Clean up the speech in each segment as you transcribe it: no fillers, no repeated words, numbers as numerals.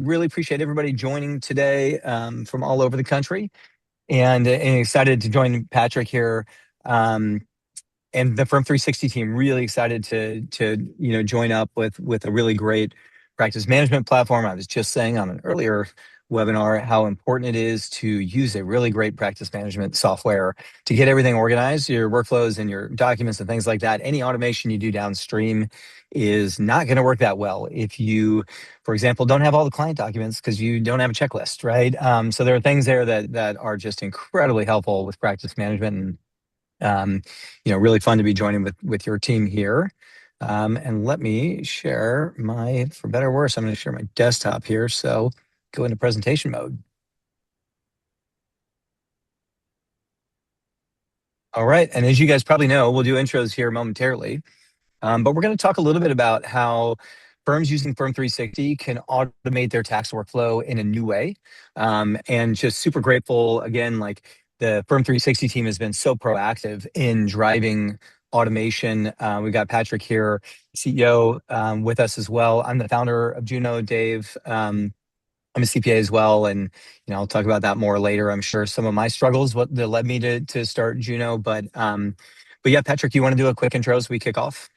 really appreciate everybody joining today from all over the country, and excited to join Patrick here and the Firm360 team. Really excited to join up with a really great practice management platform. I was just saying on an earlier webinar how important it is to use a really great practice management software to get everything organized, your workflows and your documents and things like that. Any automation you do downstream is not going to work that well if you, for example, don't have all the client documents because you don't have a checklist, right? So there are things there that are just incredibly helpful with practice management, and really fun to be joining with your team here. And let me share for better or worse, I'm going to share my desktop here. So go into presentation mode. All right. And as you guys probably know, we'll do intros here momentarily. But we're going to talk a little bit about how firms using Firm360 can automate their tax workflow in a new way. And just super grateful, again, like the Firm360 team has been so proactive in driving automation. We've got Patrick here, CEO, with us as well. I'm the founder of Juno, Dave. I'm a CPA as well, and I'll talk about that more later. I'm sure some of my struggles what that led me to start Juno, but yeah, Patrick, you want to do a quick intro as we kick off?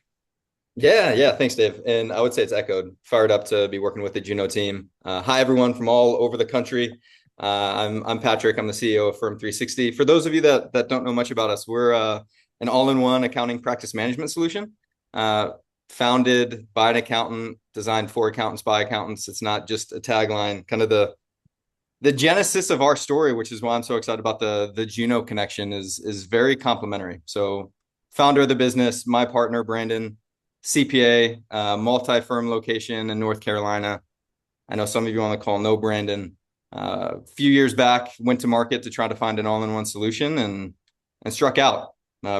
Yeah. Thanks, Dave. And I would say it's echoed. Fired up to be working with the Juno team. Hi, everyone from all over the country. I'm Patrick. I'm the CEO of Firm360. For those of you that don't know much about us, we're an all-in-one accounting practice management solution. Founded by an accountant, designed for accountants by accountants. It's not just a tagline. Kind of the genesis of our story, which is why I'm so excited about the Juno connection, is very complementary. So, founder of the business, my partner Brandon, CPA, multi-firm location in North Carolina. I know some of you on the call know Brandon. A few years back, went to market to try to find an all-in-one solution and struck out.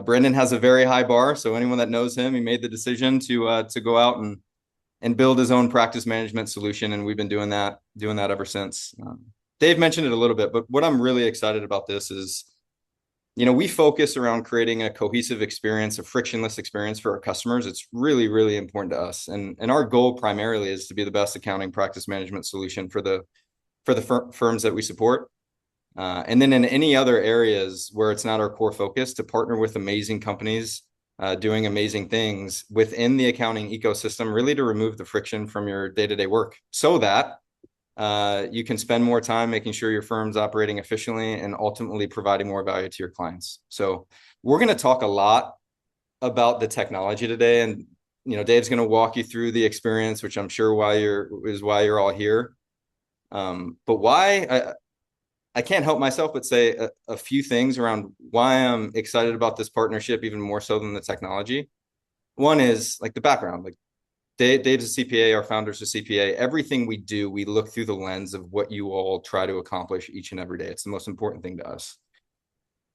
Brandon has a very high bar, so anyone that knows him, he made the decision to go out and build his own practice management solution, and we've been doing that ever since. Dave mentioned it a little bit, but what I'm really excited about this is, we focus around creating a cohesive experience, a frictionless experience for our customers. It's really, really important to us, and our goal primarily is to be the best accounting practice management solution for the firms that we support. And then in any other areas where it's not our core focus, to partner with amazing companies doing amazing things within the accounting ecosystem, really to remove the friction from your day-to-day work so that you can spend more time making sure your firm's operating efficiently and ultimately providing more value to your clients. So we're going to talk a lot about the technology today, and Dave's going to walk you through the experience, which I'm sure why you're all here. But why I can't help myself but say a few things around why I'm excited about this partnership, even more so than the technology. One is like the background. Like Dave's a CPA, our founder's a CPA. Everything we do, we look through the lens of what you all try to accomplish each and every day. It's the most important thing to us.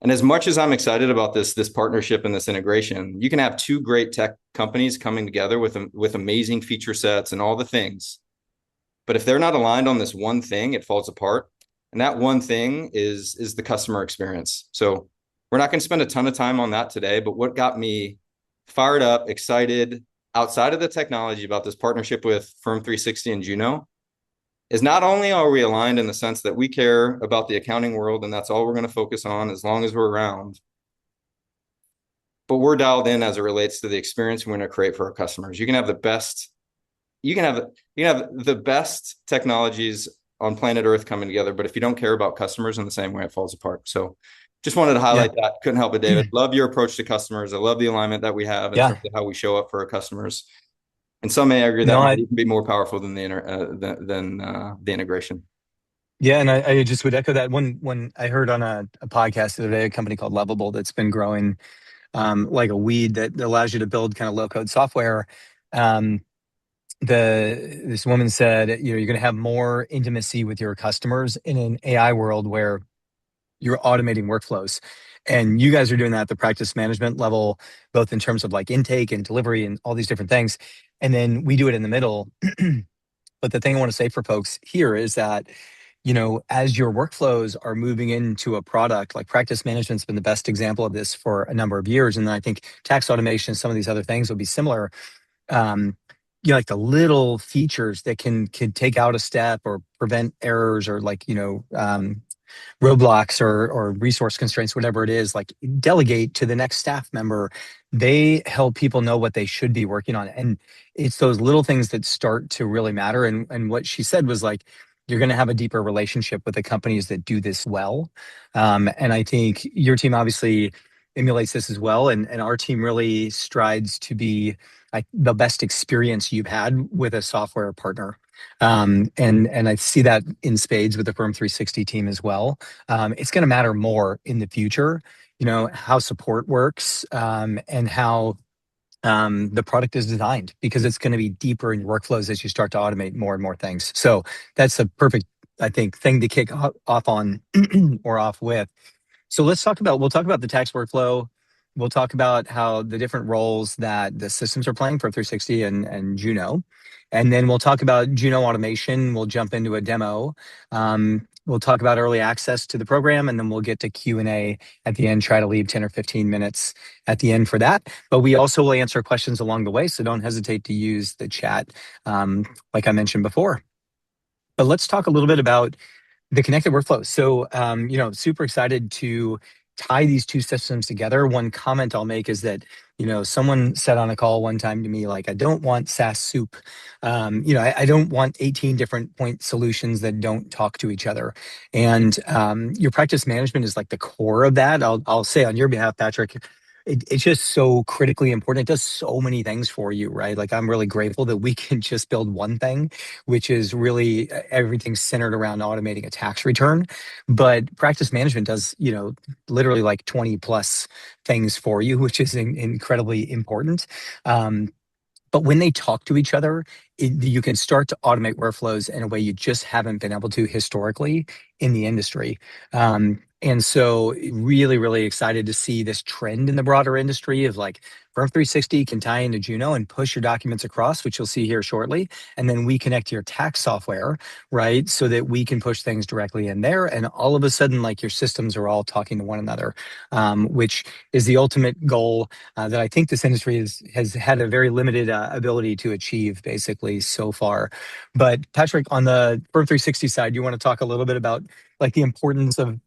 And as much as I'm excited about this partnership and this integration, you can have two great tech companies coming together with amazing feature sets and all the things. But if they're not aligned on this one thing, it falls apart. And that one thing is the customer experience. So we're not going to spend a ton of time on that today, but what got me fired up, excited, outside of the technology about this partnership with Firm360 and Juno is not only are we aligned in the sense that we care about the accounting world and that's all we're going to focus on as long as we're around, but we're dialed in as it relates to the experience we're going to create for our customers. You can have the best technologies on planet Earth coming together, but if you don't care about customers in the same way, it falls apart. So just wanted to highlight that. Couldn't help it, David. Love your approach to customers. I love the alignment that we have in terms of how we show up for our customers. And some may argue that might even be more powerful than the integration. Yeah, and I just would echo that. When I heard on a podcast the other day, a company called Lovable that's been growing like a weed that allows you to build kind of low-code software. This woman said, you're going to have more intimacy with your customers in an AI world where you're automating workflows. And you guys are doing that at the practice management level, both in terms of like intake and delivery and all these different things. And then we do it in the middle. But the thing I want to say for folks here is that, as your workflows are moving into a product, like practice management's been the best example of this for a number of years. And I think tax automation and some of these other things will be similar. like the little features that can take out a step or prevent errors or like, roadblocks or resource constraints, whatever it is, like delegate to the next staff member. They help people know what they should be working on. And it's those little things that start to really matter. And what she said was like, you're going to have a deeper relationship with the companies that do this well. And I think your team obviously emulates this as well. And our team really strides to be like the best experience you've had with a software partner. And I see that in spades with the Firm360 team as well. It's going to matter more in the future, how support works, and how the product is designed, because it's going to be deeper in your workflows as you start to automate more and more things. So that's a perfect, I think, thing to kick off on or off with. So we'll talk about the tax workflow. We'll talk about how the different roles that the systems are playing for 360 and Juno. And then we'll talk about Juno automation. We'll jump into a demo. We'll talk about early access to the program, and then we'll get to Q&A at the end, try to leave 10 or 15 minutes at the end for that. But we also will answer questions along the way, so don't hesitate to use the chat, like I mentioned before. But let's talk a little bit about the connected workflow. So, super excited to tie these two systems together. One comment I'll make is that, someone said on a call one time to me, like, I don't want SaaS soup. I don't want 18 different point solutions that don't talk to each other. And your practice management is like the core of that. I'll say on your behalf, Patrick, it's just so critically important. It does so many things for you, right? Like, I'm really grateful that we can just build one thing, which is really everything centered around automating a tax return. But practice management does, literally like 20 plus things for you, which is incredibly important. But when they talk to each other, you can start to automate workflows in a way you just haven't been able to historically in the industry. And so really, really excited to see this trend in the broader industry of like Firm360 can tie into Juno and push your documents across, which you'll see here shortly. And then we connect to your tax software, right? So that we can push things directly in there. And all of a sudden, like your systems are all talking to one another, which is the ultimate goal that I think this industry has had a very limited ability to achieve basically so far. But Patrick, on the Firm360 side, you want to talk a little bit about like the importance of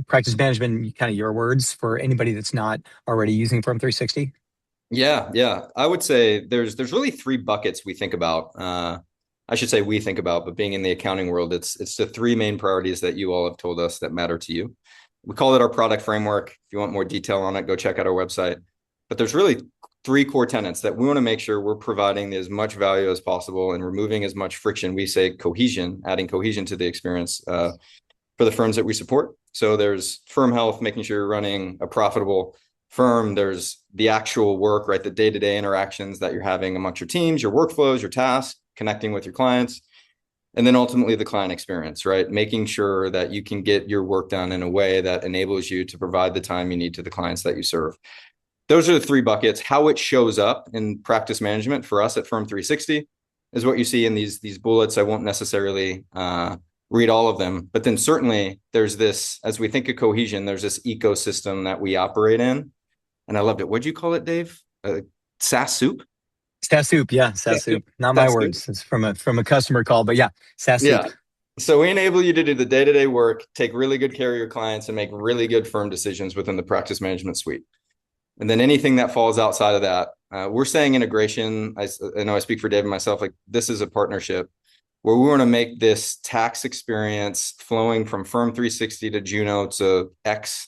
practice management, kind of your words for anybody that's not already using Firm360? Yeah. I would say there's really three buckets we think about. I should say we think about, but being in the accounting world, it's the three main priorities that you all have told us that matter to you. We call it our product framework. If you want more detail on it, go check out our website. But there's really three core tenets that we want to make sure we're providing as much value as possible and removing as much friction. We say cohesion, adding cohesion to the experience for the firms that we support. So there's firm health, making sure you're running a profitable firm. There's the actual work, right? The day-to-day interactions that you're having amongst your teams, your workflows, your tasks, connecting with your clients. And then ultimately the client experience, right? Making sure that you can get your work done in a way that enables you to provide the time you need to the clients that you serve. Those are the three buckets. How it shows up in practice management for us at Firm360 is what you see in these bullets. I won't necessarily read all of them, but then certainly there's this, as we think of cohesion, there's this ecosystem that we operate in. And I loved it. What'd you call it, Dave? SaaS soup? SaaS soup, yeah, SaaS soup. Not my SaaS words. soup. It's from a customer call, but yeah, SaaS Yeah. soup. So we enable you to do the day-to-day work, take really good care of your clients, and make really good firm decisions within the practice management suite. And then anything that falls outside of that, we're saying integration. I know I speak for Dave and myself, like this is a partnership where we want to make this tax experience flowing from Firm360 to Juno to X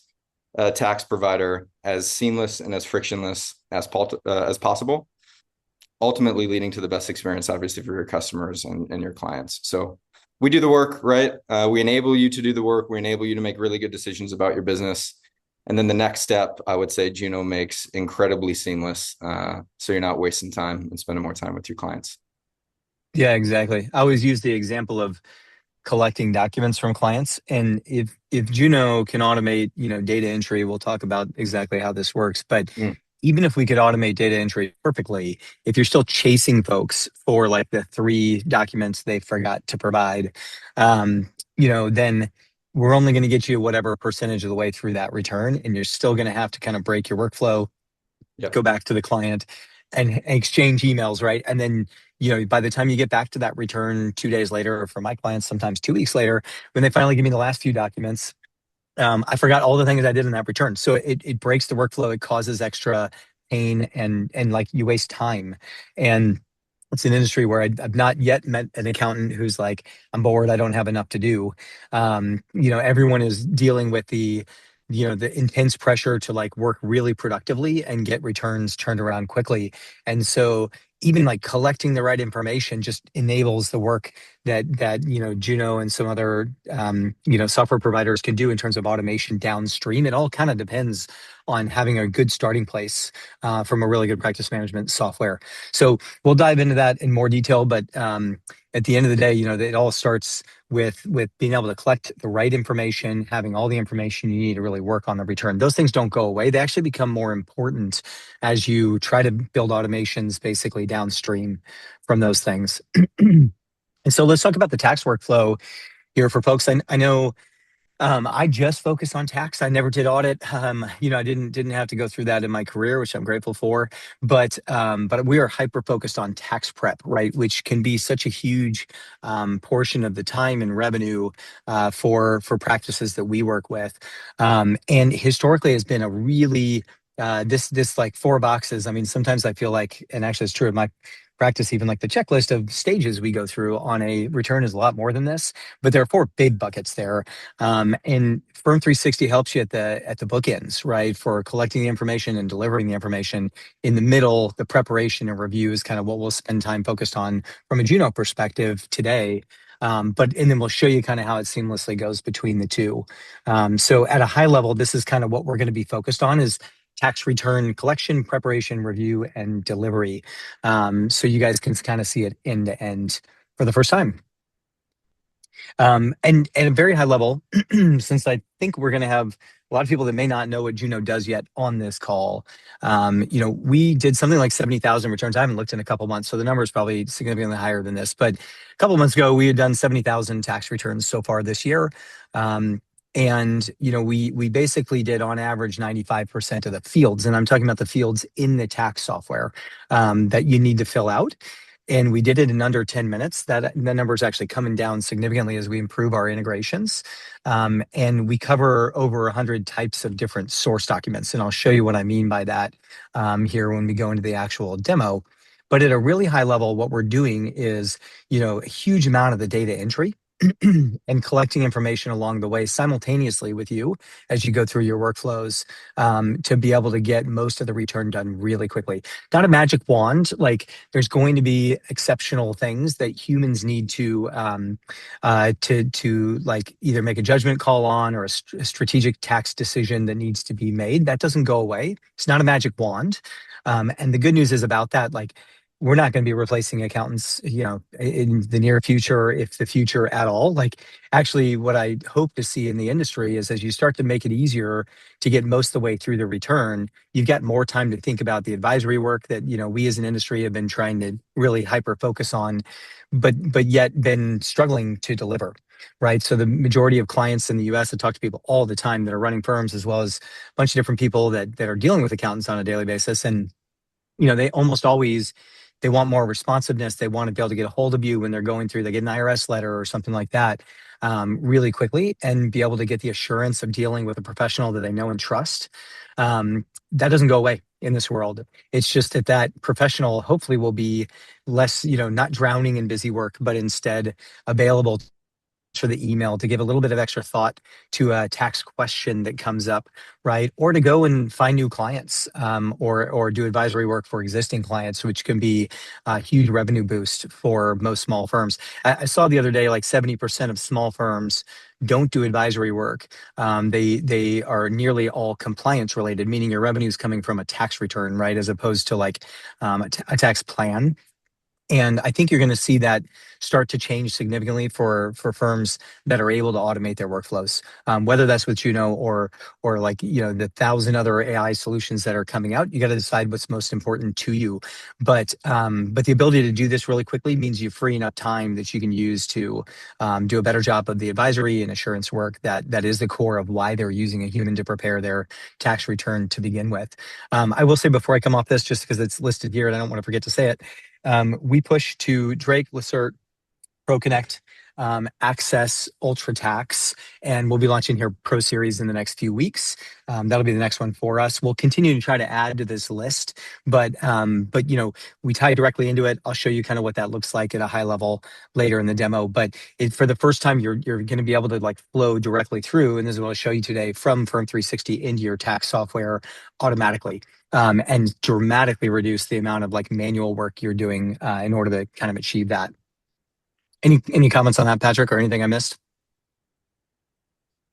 tax provider as seamless and as frictionless as possible, ultimately leading to the best experience, obviously, for your customers and your clients. So we do the work, right? We enable you to do the work. We enable you to make really good decisions about your business. And then the next step, I would say Juno makes incredibly seamless. So you're not wasting time and spending more time with your clients. Yeah, exactly. I always use the example of collecting documents from clients. And if Juno can automate, data entry, we'll talk about exactly how this works. But even if we could automate data entry perfectly, if you're still chasing folks for like the 3 documents they forgot to provide, then we're only going to get you whatever percentage of the way through that return. And you're still going to have to kind of break your workflow, go back to the client and exchange emails, right? And then by the time you get back to that return 2 days later, or for my clients, sometimes 2 weeks later, when they finally give me the last few documents, I forgot all the things I did in that return. So it breaks the workflow. It causes extra pain and like you waste time. And it's an industry where I've not yet met an accountant who's like, I'm bored, I don't have enough to do. Everyone is dealing with the intense pressure to like work really productively and get returns turned around quickly. And so even like collecting the right information just enables the work that Juno and some other software providers can do in terms of automation downstream. It all kind of depends on having a good starting place from a really good practice management software. So we'll dive into that in more detail, but at the end of the day, it all starts with being able to collect the right information, having all the information you need to really work on the return. Those things don't go away. They actually become more important as you try to build automations basically downstream from those things. And so let's talk about the tax workflow here for folks. I know I just focus on tax. I never did audit. I didn't have to go through that in my career, which I'm grateful for. But we are hyper focused on tax prep, right? Which can be such a huge portion of the time and revenue for practices that we work with. And historically has been a really this like four boxes. I mean, sometimes I feel like, and actually it's true of my practice, even like the checklist of stages we go through on a return is a lot more than this, but there are four big buckets there. And Firm360 helps you at the bookends, right? For collecting the information and delivering the information. In the middle, the preparation and review is kind of what we'll spend time focused on from a Juno perspective today. And then we'll show you kind of how it seamlessly goes between the two. So at a high level, this is kind of what we're going to be focused on is tax return collection, preparation, review, and delivery. So you guys can kind of see it end to end for the first time. And at a very high level, since I think we're going to have a lot of people that may not know what Juno does yet on this call, we did something like 70,000 returns. I haven't looked in a couple months, so the number is probably significantly higher than this. But a couple of months ago, we had done 70,000 tax returns so far this year. And we basically did on average 95% of the fields, and I'm talking about the fields in the tax software that you need to fill out. And we did it in under 10 minutes. That number is actually coming down significantly as we improve our integrations. And we cover over 100 types of different source documents. And I'll show you what I mean by that here when we go into the actual demo. But at a really high level, what we're doing is, a huge amount of the data entry and collecting information along the way simultaneously with you as you go through your workflows to be able to get most of the return done really quickly. Not a magic wand. Like there's going to be exceptional things that humans need to like either make a judgment call on or a strategic tax decision that needs to be made. That doesn't go away. It's not a magic wand. And the good news is about that, like we're not going to be replacing accountants, in the near future, if the future at all. Like, actually, what I hope to see in the industry is as you start to make it easier to get most of the way through the return, you've got more time to think about the advisory work that we as an industry have been trying to really hyper focus on, but yet been struggling to deliver. Right. So the majority of clients in the US, I talk to people all the time that are running firms, as well as a bunch of different people that are dealing with accountants on a daily basis. And they almost always they want more responsiveness. They want to be able to get a hold of you when they're going through, they get an IRS letter or something like that really quickly and be able to get the assurance of dealing with a professional that they know and trust. That doesn't go away in this world. It's just that professional hopefully will be less, not drowning in busy work, but instead available for the email to give a little bit of extra thought to a tax question that comes up, right? Or to go and find new clients or do advisory work for existing clients, which can be a huge revenue boost for most small firms. I saw the other day, like 70% of small firms don't do advisory work. They are nearly all compliance related, meaning your revenue is coming from a tax return, right? As opposed to like a tax plan. And I think you're going to see that start to change significantly for firms that are able to automate their workflows, whether that's with Juno or like the 1,000 other AI solutions that are coming out. You got to decide what's most important to you. But the ability to do this really quickly means you free enough time that you can use to do a better job of the advisory and assurance work that is the core of why they're using a human to prepare their tax return to begin with. I will say before I come off this, just because it's listed here and I don't want to forget to say it. We push to Drake, Lacerte, ProConnect, Axcess, UltraTax, and we'll be launching here Pro Series in the next few weeks. That'll be the next one for us. We'll continue to try to add to this list, but we tie directly into it. I'll show you kind of what that looks like at a high level later in the demo. But for the first time, you're going to be able to like flow directly through, and this is what I'll show you today from Firm360 into your tax software automatically. And dramatically reduce the amount of like manual work you're doing in order to kind of achieve that. Any comments on that, Patrick, or anything I missed?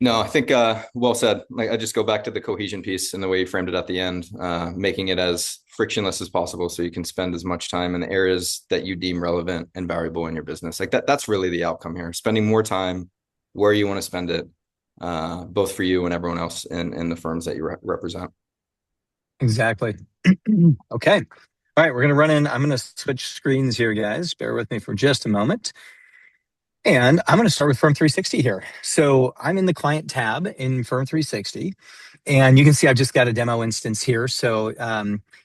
No, I think well said. Like, I just go back to the cohesion piece and the way you framed it at the end, making it as frictionless as possible so you can spend as much time in the areas that you deem relevant and valuable in your business. Like that's really the outcome here. Spending more time where you want to spend it, both for you and everyone else in the firms that you represent. Exactly. Okay. All right, we're going to run in. I'm going to switch screens here, guys. Bear with me for just a moment. And I'm going to start with Firm360 here. So I'm in the client tab in Firm360, and you can see I've just got a demo instance here. So,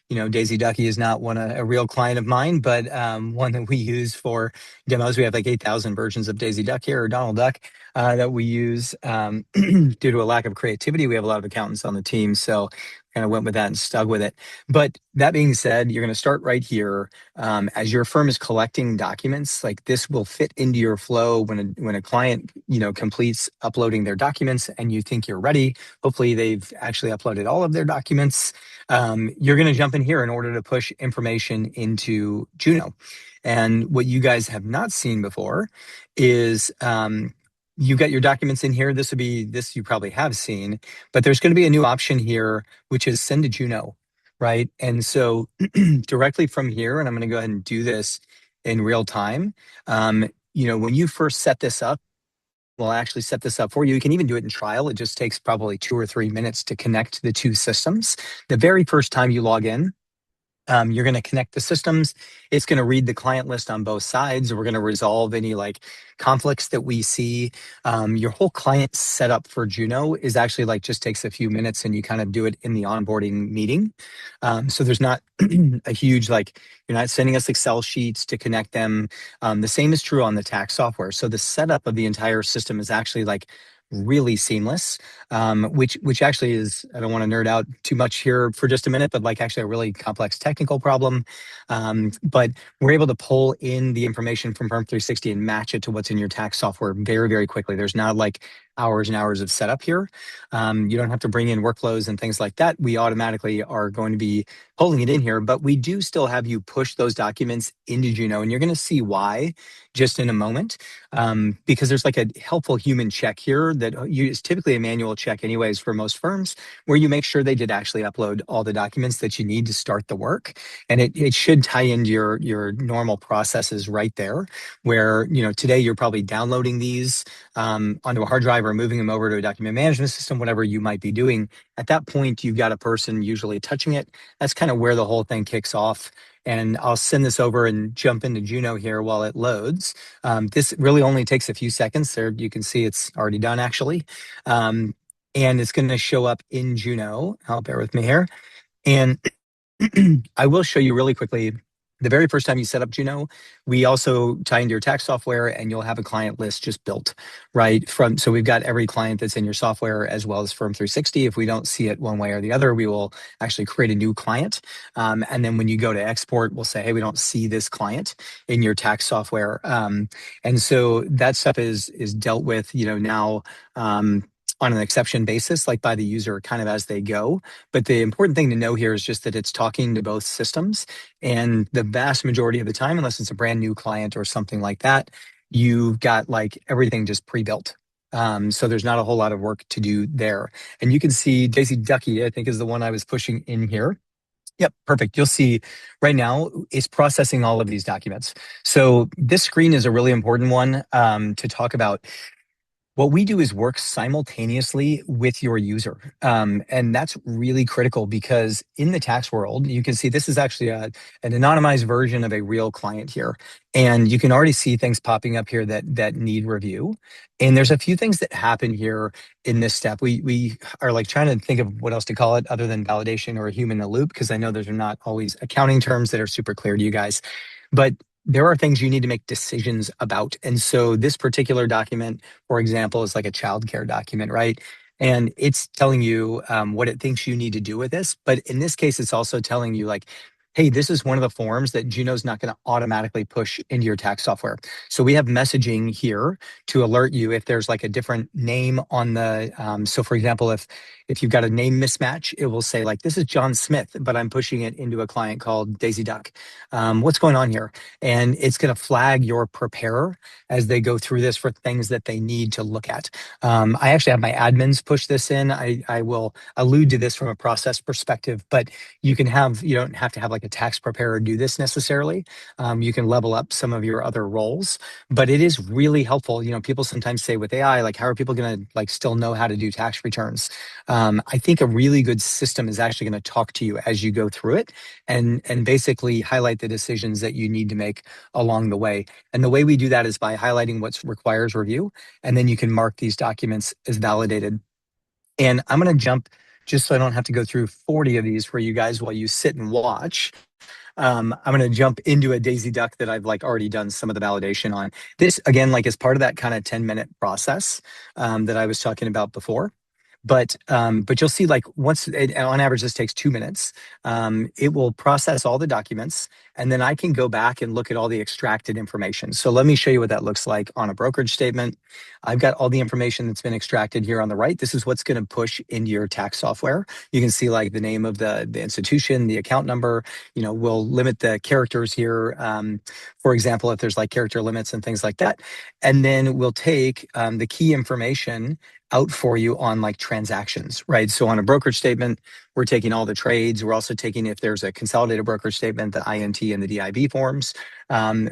Daisy Ducky is not a real client of mine, but one that we use for demos. We have like 8,000 versions of Daisy Duck here, or Donald Duck, that we use due to a lack of creativity. We have a lot of accountants on the team, so kind of went with that and stuck with it. But that being said, you're going to start right here. As your firm is collecting documents, like this will fit into your flow when a client completes uploading their documents and you think you're ready. Hopefully they've actually uploaded all of their documents. You're going to jump in here in order to push information into Juno. And what you guys have not seen before is you've got your documents in here. This you probably have seen, but there's going to be a new option here, which is send to Juno, right? And so directly from here, and I'm going to go ahead and do this in real time. When you first set this up, we'll actually set this up for you. You can even do it in trial. It just takes probably 2 or 3 minutes to connect the two systems. The very first time you log in, you're going to connect the systems. It's going to read the client list on both sides. We're going to resolve any like conflicts that we see. Your whole client setup for Juno is actually like just takes a few minutes, and you kind of do it in the onboarding meeting. So there's not a huge you're not sending us Excel sheets to connect them. The same is true on the tax software. So the setup of the entire system is actually like really seamless, which actually is, I don't want to nerd out too much here for just a minute, but like actually a really complex technical problem. But we're able to pull in the information from Firm360 and match it to what's in your tax software very, very quickly. There's not like hours and hours of setup here. You don't have to bring in workflows and things like that. We automatically are going to be pulling it in here, but we do still have you push those documents into Juno, and you're going to see why just in a moment, because there's like a helpful human check here that is typically a manual check anyways for most firms, where you make sure they did actually upload all the documents that you need to start the work. And it should tie into your normal processes right there, where today you're probably downloading these onto a hard drive or moving them over to a document management system, whatever you might be doing. At that point, you've got a person usually touching it. That's kind of where the whole thing kicks off. And I'll send this over and jump into Juno here while it loads. This really only takes a few seconds. There you can see it's already done actually. And it's going to show up in Juno. Bear with me here. And I will show you really quickly. The very first time you set up Juno, we also tie into your tax software, and you'll have a client list just built, right? So we've got every client that's in your software as well as Firm360. If we don't see it one way or the other, we will actually create a new client. And then when you go to export, we'll say, hey, we don't see this client in your tax software. And so that stuff is dealt with, now on an exception basis, like by the user kind of as they go. But the important thing to know here is just that it's talking to both systems. And the vast majority of the time, unless it's a brand new client or something like that, you've got like everything just pre-built. So there's not a whole lot of work to do there. And you can see Daisy Ducky, I think is the one I was pushing in here. Yep, perfect. You'll see right now it's processing all of these documents. So this screen is a really important one to talk about. What we do is work simultaneously with your user. And that's really critical because in the tax world, you can see this is actually an anonymized version of a real client here. And you can already see things popping up here that need review. And there's a few things that happen here in this step. We are like trying to think of what else to call it other than validation or a human in the loop, because I know those are not always accounting terms that are super clear to you guys. but there are things you need to make decisions about. And so this particular document, for example, is like a childcare document, right? And it's telling you what it thinks you need to do with this. But in this case, it's also telling you like, hey, this is one of the forms that Juno's not going to automatically push into your tax software. So we have messaging here to alert you if there's like a different name on the, so for example, if you've got a name mismatch, it will say like, this is John Smith, but I'm pushing it into a client called Daisy Duck. What's going on here? And it's going to flag your preparer as they go through this for things that they need to look at. I actually have my admins push this in. I will allude to this from a process perspective, but you don't have to have like a tax preparer do this necessarily. You can level up some of your other roles, but it is really helpful. People sometimes say with AI, like, how are people going to like still know how to do tax returns? I think a really good system is actually going to talk to you as you go through it and basically highlight the decisions that you need to make along the way. And the way we do that is by highlighting what requires review, and then you can mark these documents as validated. And I'm going to jump just so I don't have to go through 40 of these for you guys while you sit and watch. I'm going to jump into a Daisy Duck that I've like already done some of the validation on. This again, like as part of that kind of 10-minute process that I was talking about before. But you'll see like on average, this takes 2 minutes. It will process all the documents, and then I can go back and look at all the extracted information. So let me show you what that looks like on a brokerage statement. I've got all the information that's been extracted here on the right. This is what's going to push into your tax software. You can see like the name of the institution, the account number. We'll limit the characters here. For example, if there's like character limits and things like that. And then we'll take the key information out for you on like transactions, right? So on a brokerage statement, we're taking all the trades. We're also taking, if there's a consolidated brokerage statement, the INT and the DIV forms.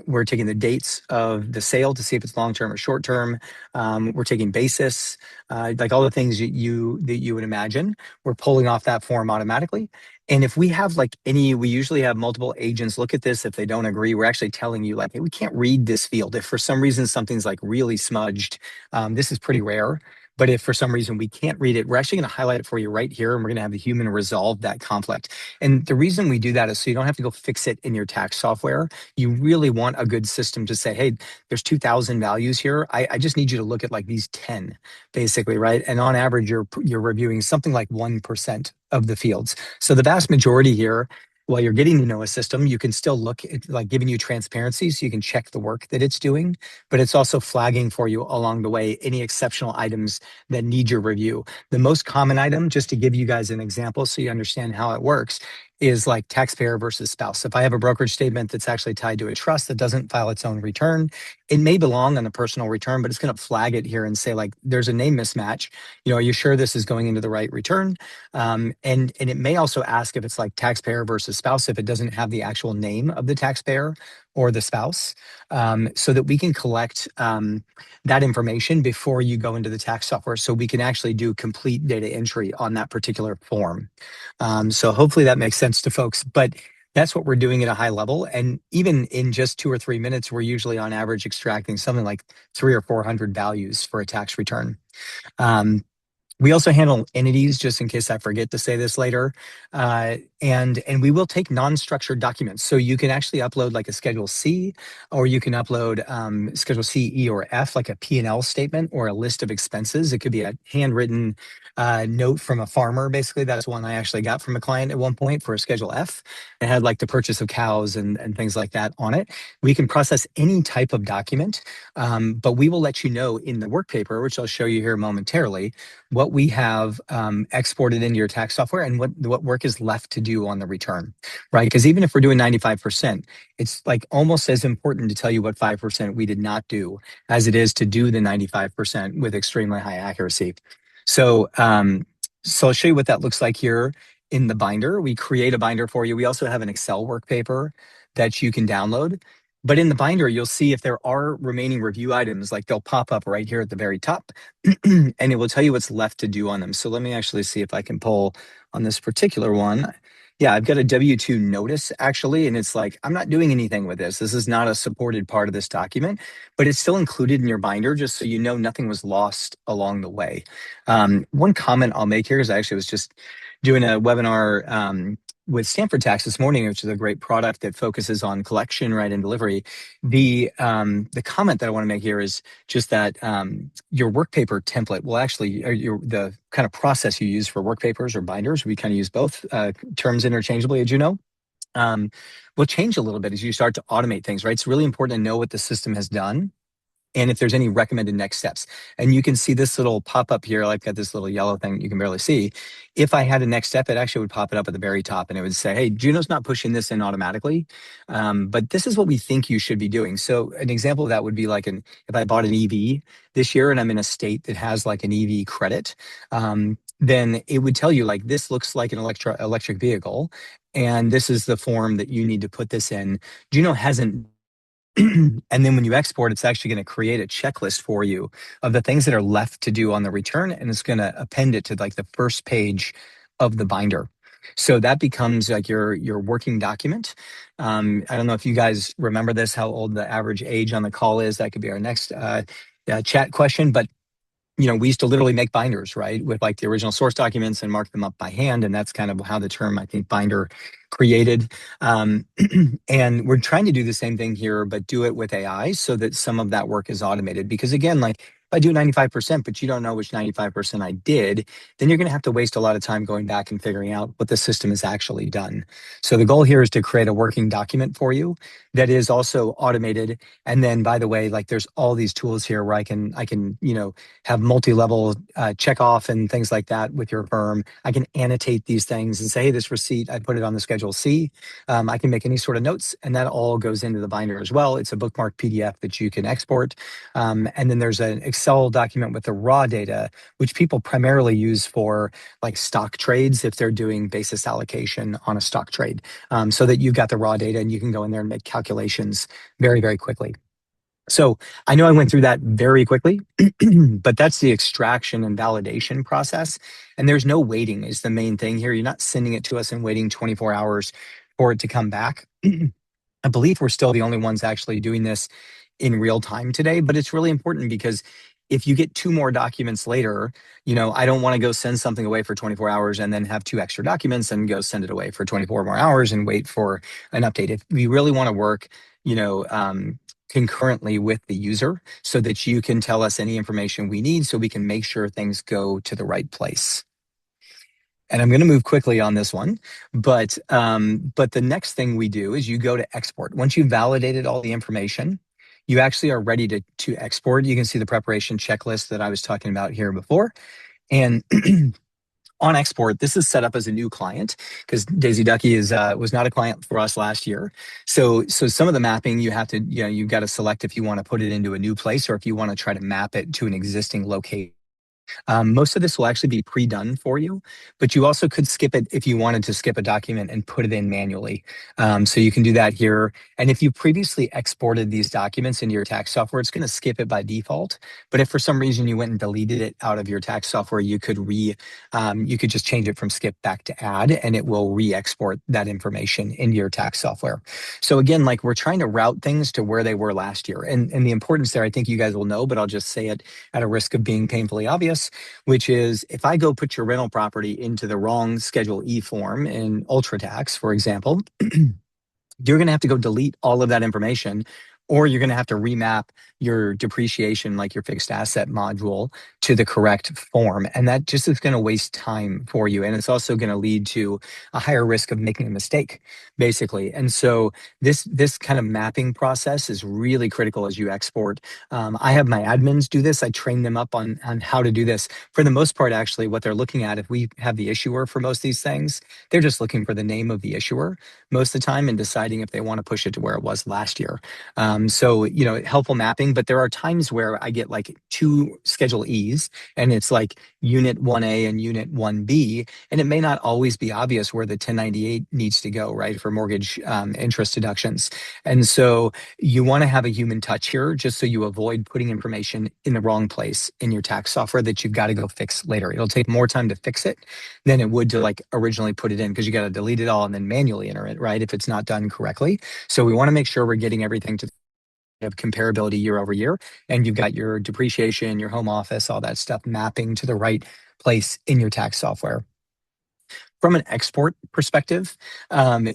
We're taking the dates of the sale to see if it's long-term or short-term. We're taking basis, like all the things that you would imagine. We're pulling off that form automatically. And if we have we usually have multiple agents look at this. If they don't agree, we're actually telling you like, hey, we can't read this field. If for some reason something's like really smudged, this is pretty rare. But if for some reason we can't read it, we're actually going to highlight it for you right here, and we're going to have the human resolve that conflict. And the reason we do that is so you don't have to go fix it in your tax software. You really want a good system to say, hey, there's 2,000 values here. I just need you to look at like these 10, basically, right? And on average, you're reviewing something like 1% of the fields. So the vast majority here, while you're getting to know a system, you can still look at like giving you transparency so you can check the work that it's doing, but it's also flagging for you along the way any exceptional items that need your review. The most common item, just to give you guys an example so you understand how it works, is like taxpayer versus spouse. If I have a brokerage statement that's actually tied to a trust that doesn't file its own return, it may belong on the personal return, but it's going to flag it here and say like, there's a name mismatch. Are you sure this is going into the right return? And it may also ask if it's like taxpayer versus spouse if it doesn't have the actual name of the taxpayer or the spouse, so that we can collect that information before you go into the tax software, so we can actually do complete data entry on that particular form. So hopefully that makes sense to folks, but that's what we're doing at a high level. And even in just 2 or 3 minutes, we're usually on average extracting something like 300 or 400 values for a tax return. We also handle entities, just in case I forget to say this later. And we will take non-structured documents. So you can actually upload like a Schedule C, or you can upload Schedule C, E, or F, like a P&L statement or a list of expenses. It could be a handwritten note from a farmer, basically. That's one I actually got from a client at one point for a Schedule F. It had like the purchase of cows and things like that on it. We can process any type of document, but we will let you know in the work paper, which I'll show you here momentarily, what we have exported into your tax software and what work is left to do on the return, right? Because even if we're doing 95%, it's like almost as important to tell you what 5% we did not do as it is to do the 95% with extremely high accuracy. So I'll show you what that looks like here in the binder. We create a binder for you. We also have an Excel work paper that you can download. But in the binder, you'll see if there are remaining review items, like they'll pop up right here at the very top, and it will tell you what's left to do on them. So let me actually see if I can pull on this particular one. Yeah, I've got a W-2 notice actually, and it's like, I'm not doing anything with this. This is not a supported part of this document, but it's still included in your binder just so you know nothing was lost along the way. One comment I'll make here is I actually was just doing a webinar with Stanford Tax this morning, which is a great product that focuses on collection, right, and delivery. The comment that I want to make here is just that your work paper template will actually, or the kind of process you use for work papers or binders, we kind of use both terms interchangeably, as you know, will change a little bit as you start to automate things, right? It's really important to know what the system has done and if there's any recommended next steps. And you can see this little pop up here. I've got this little yellow thing you can barely see. If I had a next step, it actually would pop it up at the very top and it would say, hey, Juno's not pushing this in automatically, but this is what we think you should be doing. So an example of that would be like if I bought an EV this year and I'm in a state that has like an EV credit, then it would tell you like, this looks like an electric vehicle. And this is the form that you need to put this in. Juno hasn't. And then when you export, it's actually going to create a checklist for you of the things that are left to do on the return, and it's going to append it to like the first page of the binder. So that becomes like your working document. I don't know if you guys remember this, how old the average age on the call is. That could be our next chat question, but we used to literally make binders, right, with like the original source documents and mark them up by hand. And that's kind of how the term, I think, binder created. And we're trying to do the same thing here, but do it with AI so that some of that work is automated. Because again, like if I do 95%, but you don't know which 95% I did, then you're going to have to waste a lot of time going back and figuring out what the system has actually done. So the goal here is to create a working document for you that is also automated. And then, by the way, like there's all these tools here where I can, have multi-level check off and things like that with your firm. I can annotate these things and say, hey, this receipt, I put it on the Schedule C. I can make any sort of notes, and that all goes into the binder as well. It's a bookmark PDF that you can export. And then there's an Excel document with the raw data, which people primarily use for like stock trades if they're doing basis allocation on a stock trade, so that you've got the raw data and you can go in there and make calculations very, very quickly. So I know I went through that very quickly, but that's the extraction and validation process. And there's no waiting is the main thing here. You're not sending it to us and waiting 24 hours for it to come back. I believe we're still the only ones actually doing this in real time today, but it's really important because if you get two more documents later, I don't want to go send something away for 24 hours and then have two extra documents and go send it away for 24 more hours and wait for an update. If we really want to work, concurrently with the user so that you can tell us any information we need so we can make sure things go to the right place. And I'm going to move quickly on this one, but the next thing we do is you go to export. Once you've validated all the information, you actually are ready to export. You can see the preparation checklist that I was talking about here before. And on export, this is set up as a new client because Daisy Ducky was not a client for us last year. So some of the mapping you have to, you've got to select if you want to put it into a new place or if you want to try to map it to an existing location. Most of this will actually be pre-done for you, but you also could skip it if you wanted to skip a document and put it in manually. So you can do that here. And if you previously exported these documents into your tax software, it's going to skip it by default. But if for some reason you went and deleted it out of your tax software, you could just change it from skip back to add, and it will re-export that information into your tax software. So again, like we're trying to route things to where they were last year. And the importance there, I think you guys will know, but I'll just say it at a risk of being painfully obvious, which is if I go put your rental property into the wrong Schedule E form in UltraTax, for example, you're going to have to go delete all of that information, or you're going to have to remap your depreciation, like your fixed asset module, to the correct form. And that just is going to waste time for you. And it's also going to lead to a higher risk of making a mistake, basically. And so this kind of mapping process is really critical as you export. I have my admins do this. I train them up on how to do this. For the most part, actually, what they're looking at, if we have the issuer for most of these things, they're just looking for the name of the issuer most of the time and deciding if they want to push it to where it was last year. So, helpful mapping, but there are times where I get like two Schedule E's and it's like Unit 1A and Unit 1B, and it may not always be obvious where the 1098 needs to go, right, for mortgage interest deductions. And so you want to have a human touch here just so you avoid putting information in the wrong place in your tax software that you've got to go fix later. It'll take more time to fix it than it would to like originally put it in because you got to delete it all and then manually enter it, right, if it's not done correctly. So we want to make sure we're getting everything to have comparability year over year, and you've got your depreciation, your home office, all that stuff mapping to the right place in your tax software. From an export perspective,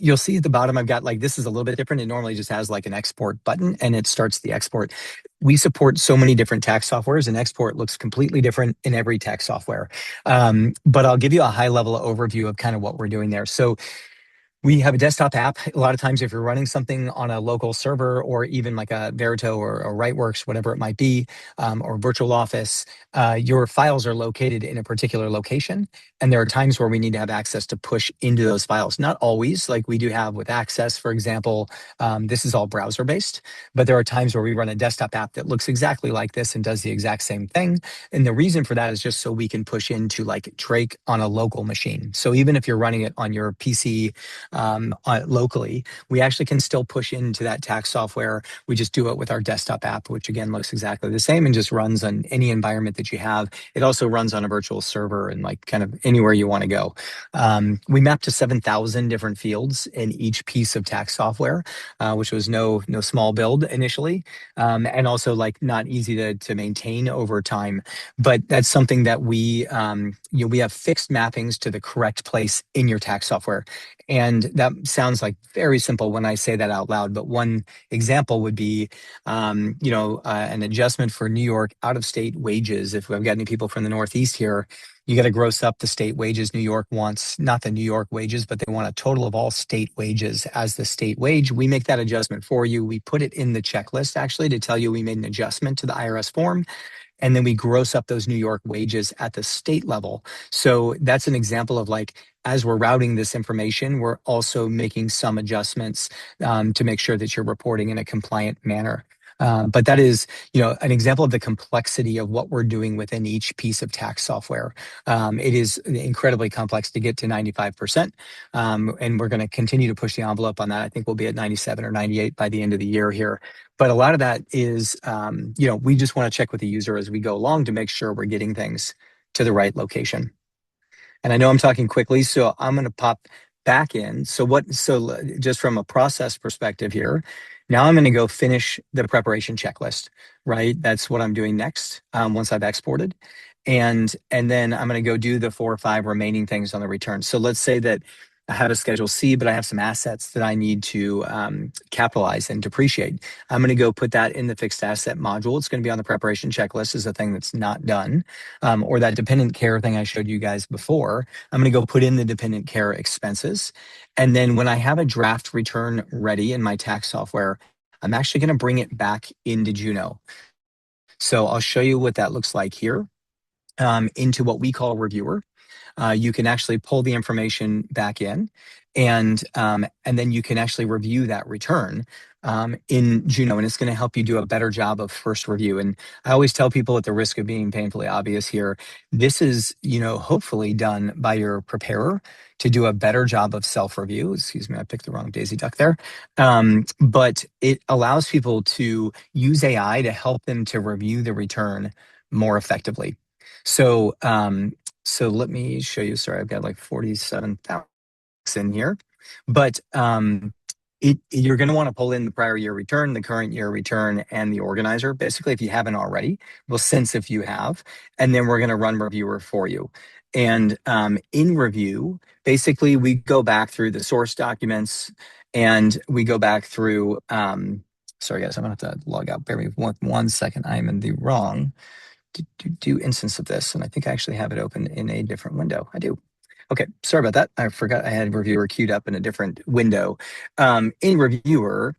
you'll see at the bottom, I've got like, this is a little bit different. It normally just has like an export button and it starts the export. We support so many different tax softwares, and export looks completely different in every tax software. But I'll give you a high level overview of kind of what we're doing there. So we have a desktop app. A lot of times, if you're running something on a local server or even like a Verito or a Rightworks, whatever it might be, or Virtual Office, your files are located in a particular location. And there are times where we need to have access to push into those files. Not always, like we do have with Axcess, for example. This is all browser based, but there are times where we run a desktop app that looks exactly like this and does the exact same thing. And the reason for that is just so we can push into like Drake on a local machine. So even if you're running it on your PC, locally, we actually can still push into that tax software. We just do it with our desktop app, which again looks exactly the same and just runs on any environment that you have. It also runs on a virtual server and like kind of anywhere you want to go. We mapped to 7,000 different fields in each piece of tax software, which was no small build initially, and also like not easy to maintain over time. But that's something that we we have fixed mappings to the correct place in your tax software. And that sounds like very simple when I say that out loud. But one example would be, an adjustment for New York out-of-state wages. If we've got any people from the Northeast here, you got to gross up the state wages. New York wants not the New York wages, but they want a total of all state wages as the state wage. We make that adjustment for you. We put it in the checklist actually to tell you we made an adjustment to the IRS form. And then we gross up those New York wages at the state level. So that's an example of like, as we're routing this information, we're also making some adjustments to make sure that you're reporting in a compliant manner. But that is, an example of the complexity of what we're doing within each piece of tax software. It is incredibly complex to get to 95%, and we're going to continue to push the envelope on that. I think we'll be at 97 or 98 by the end of the year here. But a lot of that is, we just want to check with the user as we go along to make sure we're getting things to the right location. And I know I'm talking quickly, so I'm going to pop back in. So just from a process perspective here, now I'm going to go finish the preparation checklist, right? That's what I'm doing next once I've exported. And then I'm going to go do the 4 or 5 remaining things on the return. So let's say that I have a Schedule C, but I have some assets that I need to capitalize and depreciate. I'm going to go put that in the fixed asset module. It's going to be on the preparation checklist as a thing that's not done. Or that dependent care thing I showed you guys before. I'm going to go put in the dependent care expenses. And then when I have a draft return ready in my tax software, I'm actually going to bring it back into Juno. So I'll show you what that looks like here into what we call reviewer. You can actually pull the information back in, and then you can actually review that return in Juno, and it's going to help you do a better job of first review. And I always tell people, at the risk of being painfully obvious here, this is hopefully done by your preparer to do a better job of self-review. Excuse me, I picked the wrong Daisy Duck there. But it allows people to use AI to help them to review the return more effectively. So let me show you. Sorry, I've got like 47,000 in here, but you're going to want to pull in the prior year return, the current year return, and the organizer. Basically, if you haven't already, we'll sense if you have, and then we're going to run reviewer for you. And in review, basically, we go back through the source documents, and we go back through. Sorry, guys, I'm going to have to log out. Bear with me one second. I'm in the wrong instance of this, and I think I actually have it open in a different window. I do. Okay, sorry about that. I forgot I had reviewer queued up in a different window. In reviewer,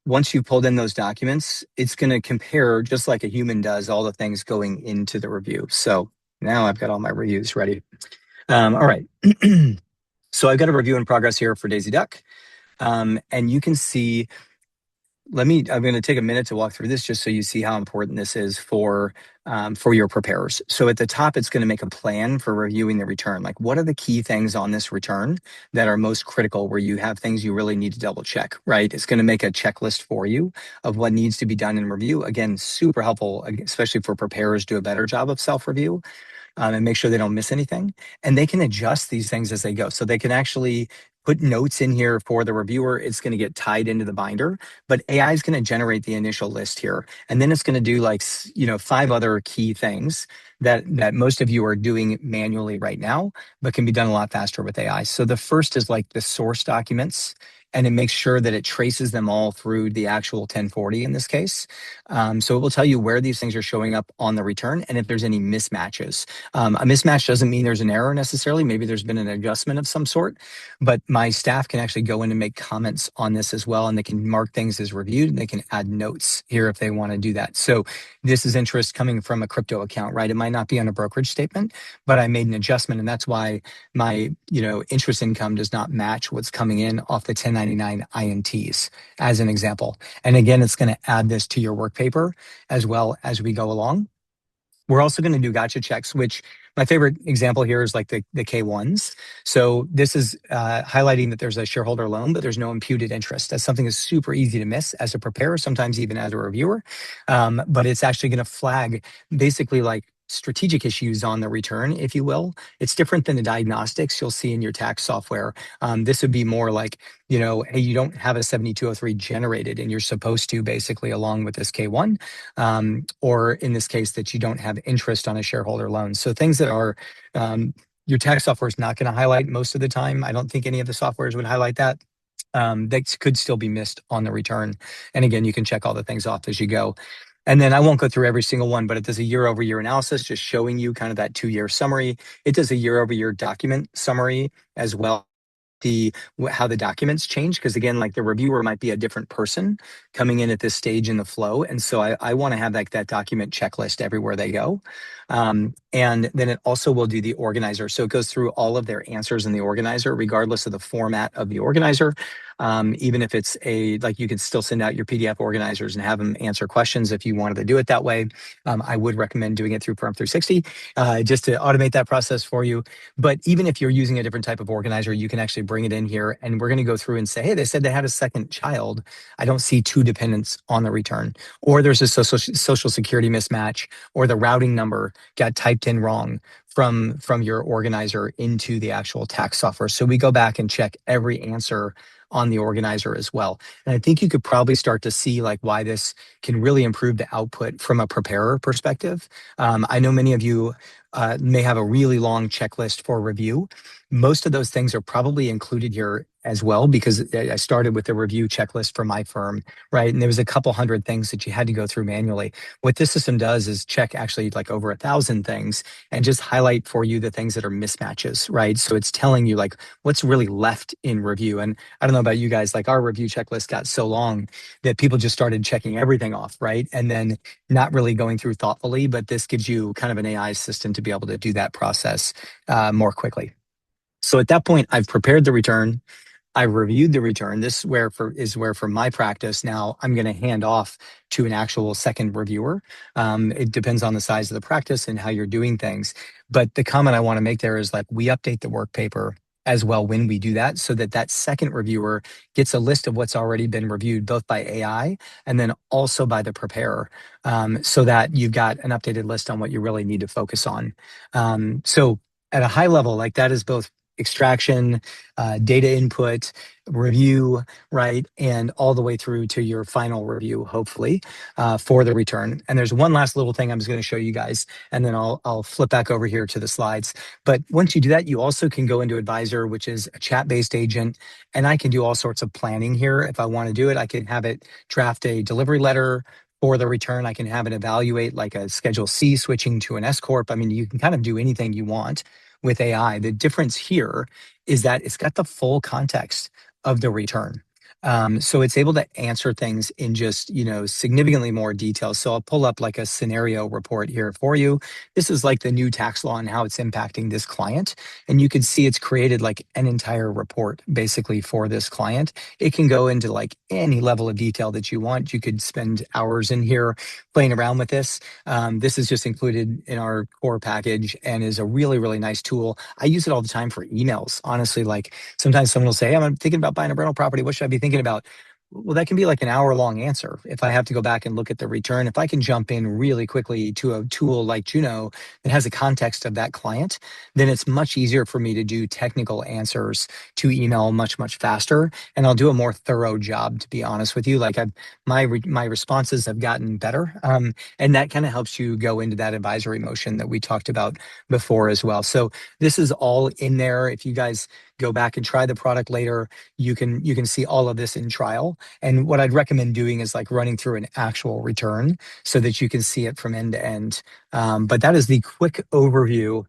once you've pulled in those documents, it's going to compare, just like a human does, all the things going into the review. So now I've got all my reviews ready. All right. So I've got a review in progress here for Daisy Duck. And you can see, I'm going to take a minute to walk through this just so you see how important this is for your preparers. So at the top, it's going to make a plan for reviewing the return. Like, what are the key things on this return that are most critical, where you have things you really need to double check, right? It's going to make a checklist for you of what needs to be done in review. Again, super helpful, especially for preparers to do a better job of self-review and make sure they don't miss anything. And they can adjust these things as they go. So they can actually put notes in here for the reviewer. It's going to get tied into the binder, but AI is going to generate the initial list here. And then it's going to do like, 5 other key things that most of you are doing manually right now, but can be done a lot faster with AI. So the first is like the source documents, and it makes sure that it traces them all through the actual 1040 in this case. So it will tell you where these things are showing up on the return and if there's any mismatches. A mismatch doesn't mean there's an error necessarily. Maybe there's been an adjustment of some sort, but my staff can actually go in and make comments on this as well, and they can mark things as reviewed, and they can add notes here if they want to do that. So this is interest coming from a crypto account, right? It might not be on a brokerage statement, but I made an adjustment, and that's why my interest income does not match what's coming in off the 1099 INTs as an example. And again, it's going to add this to your work paper as well as we go along. We're also going to do gotcha checks, which my favorite example here is like the K1s. So this is highlighting that there's a shareholder loan, but there's no imputed interest. That's something that's super easy to miss as a preparer, sometimes even as a reviewer. But it's actually going to flag basically like strategic issues on the return, if you will. It's different than the diagnostics you'll see in your tax software. This would be more like, hey, you don't have a 7203 generated and you're supposed to basically along with this K1, or in this case that you don't have interest on a shareholder loan. So things that are, your tax software is not going to highlight most of the time. I don't think any of the softwares would highlight that. That could still be missed on the return. And again, you can check all the things off as you go. And then I won't go through every single one, but it does a year-over-year analysis, just showing you kind of that 2-year summary. It does a year-over-year document summary as well. How the documents change, because again, like the reviewer might be a different person coming in at this stage in the flow, and so I want to have like that document checklist everywhere they go. And then it also will do the organizer, so it goes through all of their answers in the organizer regardless of the format of the organizer. Even if it's you could still send out your PDF organizers and have them answer questions if you wanted to do it that way. I would recommend doing it through Firm360 just to automate that process for you. But even if you're using a different type of organizer, you can actually bring it in here, and we're going to go through and say, hey, they said they had a second child. I don't see 2 dependents on the return, or there's a social security mismatch, or the routing number got typed in wrong from your organizer into the actual tax software. So we go back and check every answer on the organizer as well. And I think you could probably start to see like why this can really improve the output from a preparer perspective. I know many of you may have a really long checklist for review. Most of those things are probably included here as well, because I started with the review checklist for my firm, right? And there was a couple hundred things that you had to go through manually. What this system does is check actually like over 1,000 things and just highlight for you the things that are mismatches, right? So it's telling you like what's really left in review. And I don't know about you guys, like our review checklist got so long that people just started checking everything off, right? And then not really going through thoughtfully, but this gives you kind of an AI system to be able to do that process more quickly. So at that point, I've prepared the return. I reviewed the return. This is where for my practice now, I'm going to hand off to an actual second reviewer. It depends on the size of the practice and how you're doing things. But the comment I want to make there is like we update the work paper as well when we do that, so that that second reviewer gets a list of what's already been reviewed, both by AI and then also by the preparer, so that you've got an updated list on what you really need to focus on. So at a high level, like that is both extraction, data input, review, right? And all the way through to your final review, hopefully, for the return. And there's one last little thing I'm just going to show you guys, and then I'll flip back over here to the slides. But once you do that, you also can go into Advisor, which is a chat-based agent, and I can do all sorts of planning here. If I want to do it, I can have it draft a delivery letter for the return. I can have it evaluate like a Schedule C switching to an S Corp. I mean, you can kind of do anything you want with AI. The difference here is that it's got the full context of the return. So it's able to answer things in just, significantly more detail. So I'll pull up like a scenario report here for you. This is like the new tax law and how it's impacting this client. And you can see it's created like an entire report basically for this client. It can go into like any level of detail that you want. You could spend hours in here playing around with this. This is just included in our core package and is a really, really nice tool. I use it all the time for emails. Honestly, like sometimes someone will say, hey, I'm thinking about buying a rental property. What should I be thinking about? Well, that can be like an hour-long answer. If I have to go back and look at the return, if I can jump in really quickly to a tool like Juno that has a context of that client, then it's much easier for me to do technical answers to email much, much faster. And I'll do a more thorough job, to be honest with you. Like my responses have gotten better. And that kind of helps you go into that advisory motion that we talked about before as well. So this is all in there. If you guys go back and try the product later, you can see all of this in trial. And what I'd recommend doing is like running through an actual return so that you can see it from end to end. But that is the quick overview,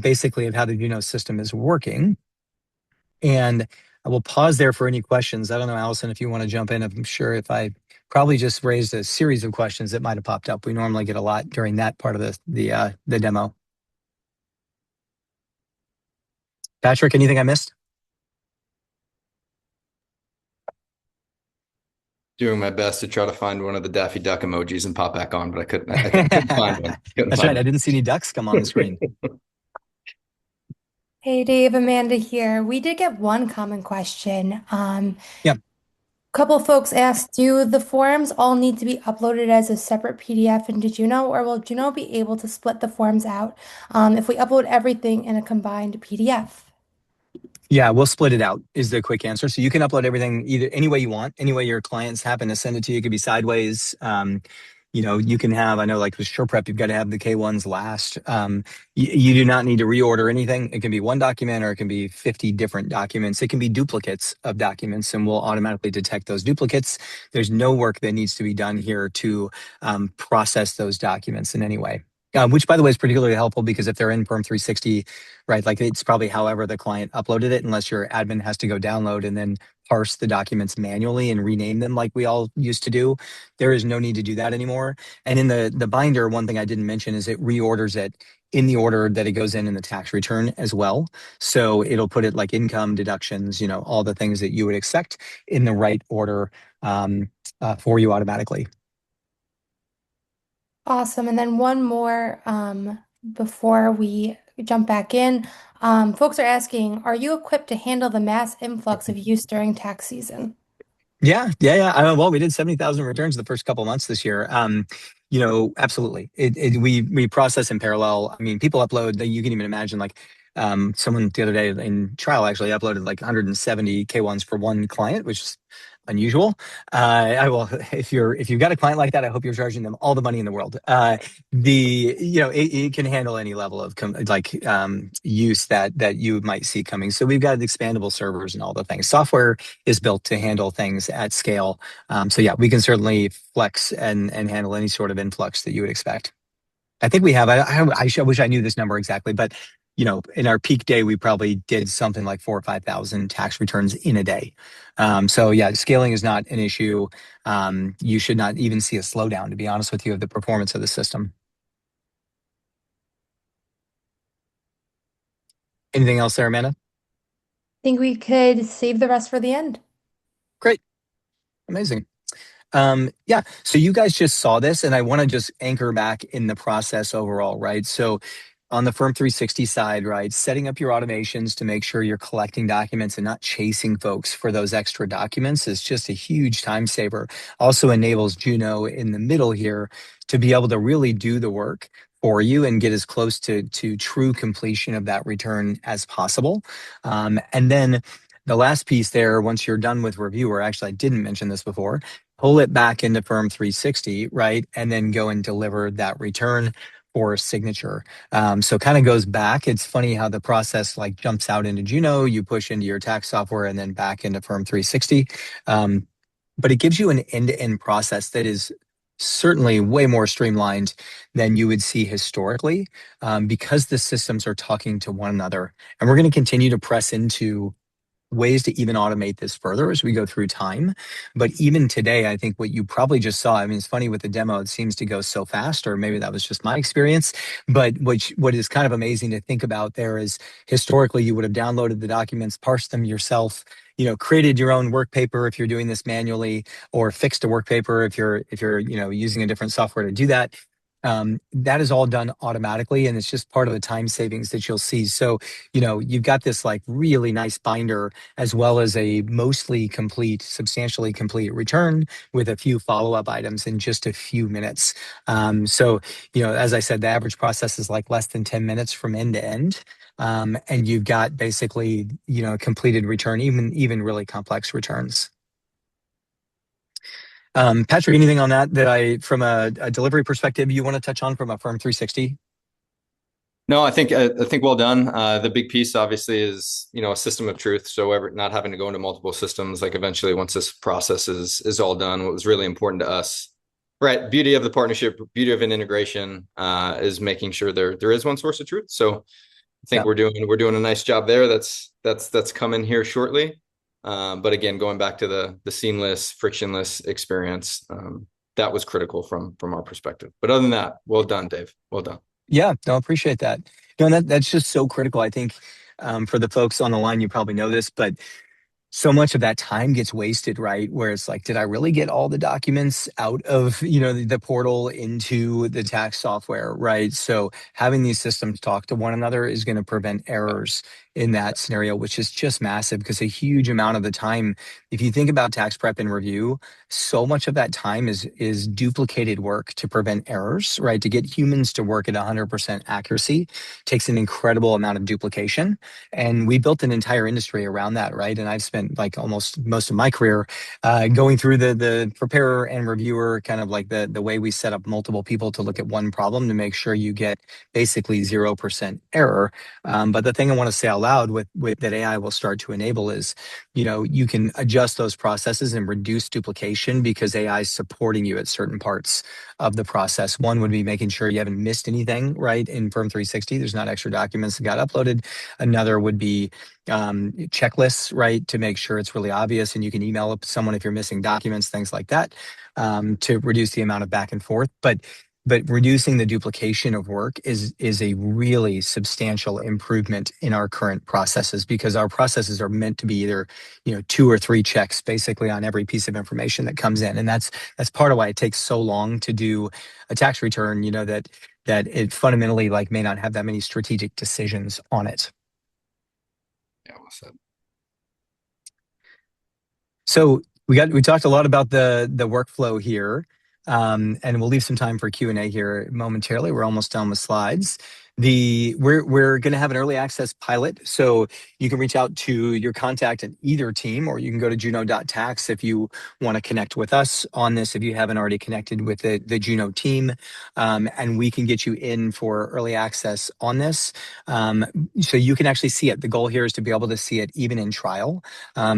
basically, of how the Juno system is working. And I will pause there for any questions. I don't know, Allison, if you want to jump in. I'm sure if I probably just raised a series of questions that might have popped up. We normally get a lot during that part of the demo. Patrick, anything I missed? Doing my best to try to find one of the Daffy Duck emojis and pop back on, but I couldn't find one. That's right. I didn't see any ducks come on the screen. Hey Dave, Amanda here. We did get one common question. Yeah. Couple folks asked, do the forms all need to be uploaded as a separate PDF into Juno, or will Juno be able to split the forms out if we upload everything in a combined PDF? Yeah, we'll split it out is the quick answer. So you can upload everything either any way you want, any way your clients happen to send it to you. It could be sideways. You can have, I know like with SurePrep, you've got to have the K1s last. You do not need to reorder anything. It can be one document or it can be 50 different documents. It can be duplicates of documents and we'll automatically detect those duplicates. There's no work that needs to be done here to process those documents in any way. Which, by the way, is particularly helpful because if they're in Firm360, right, like it's probably however the client uploaded it, unless your admin has to go download and then parse the documents manually and rename them like we all used to do. There is no need to do that anymore. And in the binder, one thing I didn't mention is it reorders it in the order that it goes in the tax return as well. So it'll put it like income deductions, all the things that you would expect in the right order for you automatically. Awesome. And then one more before we jump back in. Folks are asking, are you equipped to handle the mass influx of use during tax season? Yeah. Well, we did 70,000 returns the first couple of months this year. Absolutely. We process in parallel. I mean, people upload. You can even imagine like someone the other day in trial actually uploaded like 170 K1s for one client, which is unusual. If you've got a client like that, I hope you're charging them all the money in the world. It can handle any level of use that you might see coming. So we've got expandable servers and all the things. Software is built to handle things at scale. So yeah, we can certainly flex and handle any sort of influx that you would expect. I think we have. I wish I knew this number exactly, but in our peak day, we probably did something like 4,000 or 5,000 tax returns in a day. So yeah, scaling is not an issue. You should not even see a slowdown, to be honest with you, of the performance of the system. Anything else there, Amanda? I think we could save the rest for the end. Great. Amazing. Yeah, so you guys just saw this, and I want to just anchor back in the process overall, right? So on the Firm360 side, right, setting up your automations to make sure you're collecting documents and not chasing folks for those extra documents is just a huge time saver. Also enables Juno in the middle here to be able to really do the work for you and get as close to true completion of that return as possible. And then the last piece there, once you're done with reviewer, actually, I didn't mention this before, pull it back into Firm360, right? And then go and deliver that return for a signature. So kind of goes back. It's funny how the process like jumps out into Juno, you push into your tax software and then back into Firm360. But it gives you an end-to-end process that is certainly way more streamlined than you would see historically because the systems are talking to one another. And we're going to continue to press into ways to even automate this further as we go through time. But even today, I think what you probably just saw, I mean, it's funny with the demo, it seems to go so fast, or maybe that was just my experience. But what is kind of amazing to think about there is historically, you would have downloaded the documents, parsed them yourself, created your own work paper if you're doing this manually, or fixed a work paper if you're using a different software to do that. that is all done automatically, and it's just part of the time savings that you'll see. So, you've got this like really nice binder as well as a mostly complete, substantially complete return with a few follow-up items in just a few minutes. So, as I said, the average process is like less than 10 minutes from end to end. And you've got basically, completed return, even really complex returns. Patrick, anything on that from a delivery perspective, you want to touch on from a Firm360? No, I think well done. The big piece obviously is, a system of truth. So not having to go into multiple systems, like eventually once this process is all done, what was really important to us, right? Beauty of the partnership, beauty of an integration, is making sure there is one source of truth. So I think we're doing a nice job there. That's coming here shortly. But again, going back to the seamless, frictionless experience, that was critical from our perspective. But other than that, well done, Dave. Well done. Yeah, no, appreciate that. That's just so critical. I think for the folks on the line, you probably know this, but so much of that time gets wasted, right? Where it's like, did I really get all the documents out of, the portal into the tax software, right? So having these systems talk to one another is going to prevent errors in that scenario, which is just massive because a huge amount of the time, if you think about tax prep and review, so much of that time is duplicated work to prevent errors, right? To get humans to work at 100% accuracy takes an incredible amount of duplication. And we built an entire industry around that, right? And I've spent like almost most of my career going through the preparer and reviewer, kind of like the way we set up multiple people to look at one problem to make sure you get basically 0% error. But the thing I want to say out loud with that AI will start to enable is, you can adjust those processes and reduce duplication because AI is supporting you at certain parts of the process. One would be making sure you haven't missed anything, right? In Firm360, there's not extra documents that got uploaded. Another would be checklists, right? To make sure it's really obvious and you can email up someone if you're missing documents, things like that, to reduce the amount of back and forth. But reducing the duplication of work is a really substantial improvement in our current processes because our processes are meant to be either 2 or 3 checks basically on every piece of information that comes in, and that's part of why it takes so long to do a tax return. That it fundamentally like may not have that many strategic decisions on it. Yeah, well said. So we talked a lot about the workflow here, and we'll leave some time for Q&A here momentarily. We're almost done with slides. We're going to have an early access pilot, so you can reach out to your contact at either team, or you can go to juno.tax if you want to connect with us on this if you haven't already connected with the Juno team, and we can get you in for early access on this, so you can actually see it. The goal here is to be able to see it even in trial,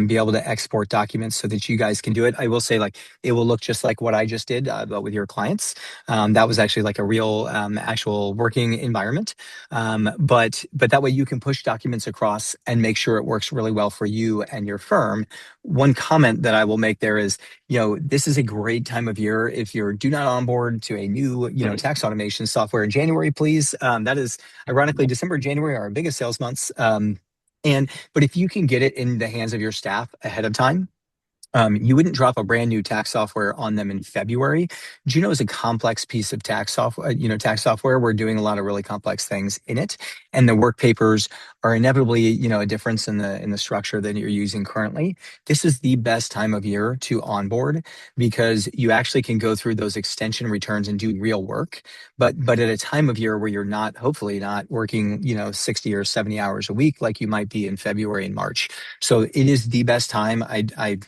be able to export documents so that you guys can do it. I will say, like, it will look just like what I just did, but with your clients. That was actually like a real actual working environment. But that way you can push documents across and make sure it works really well for you and your firm. One comment that I will make there is, this is a great time of year if you're do not onboard to a new, tax automation software in January, please. That is ironically December and January are our biggest sales months. But if you can get it in the hands of your staff ahead of time, you wouldn't drop a brand new tax software on them in February. Juno is a complex piece of tax software. Tax software. We're doing a lot of really complex things in it, and the work papers are inevitably, a difference in the structure that you're using currently. This is the best time of year to onboard because you actually can go through those extension returns and do real work. But at a time of year where you're hopefully not working, 60 or 70 hours a week like you might be in February and March. So it is the best time. I